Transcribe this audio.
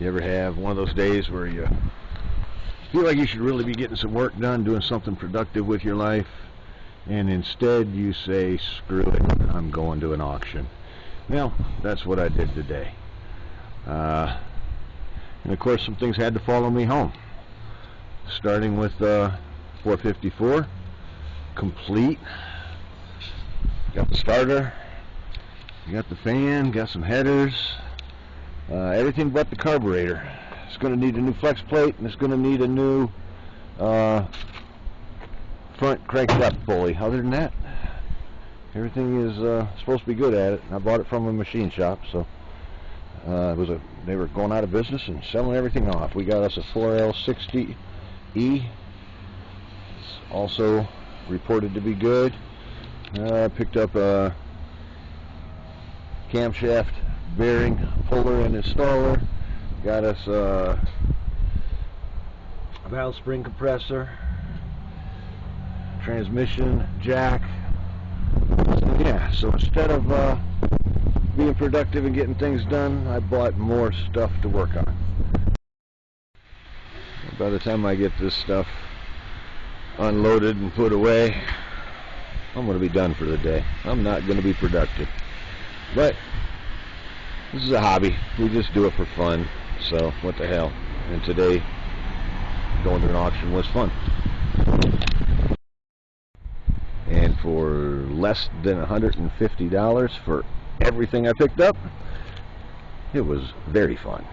You ever have one of those days where you feel like you should really be getting some work done, doing something productive with your life, and instead you say, screw it, I'm going to an auction? Well, that's what I did today. And of course some things had to follow me home. Starting with 454, complete. Got the starter, got the fan, got some headers, everything but the carburetor. It's going to need a new flex plate, and it's going to need a new front crankshaft pulley. Other than that, everything is supposed to be good at it. I bought it from a machine shop, so they were going out of business and selling everything off. We got us a 4L60E. It's also reported to be good. Picked up a camshaft bearing puller and installer. Got us a valve spring compressor, transmission jack. So yeah, so instead of being productive and getting things done, I bought more stuff to work on. By the time I get this stuff unloaded and put away, I'm going to be done for the day. I'm not going to be productive. But this is a hobby. We just do it for fun. So what the hell. And today, going to an auction was fun. And for less than $150 for everything I picked up, it was very fun.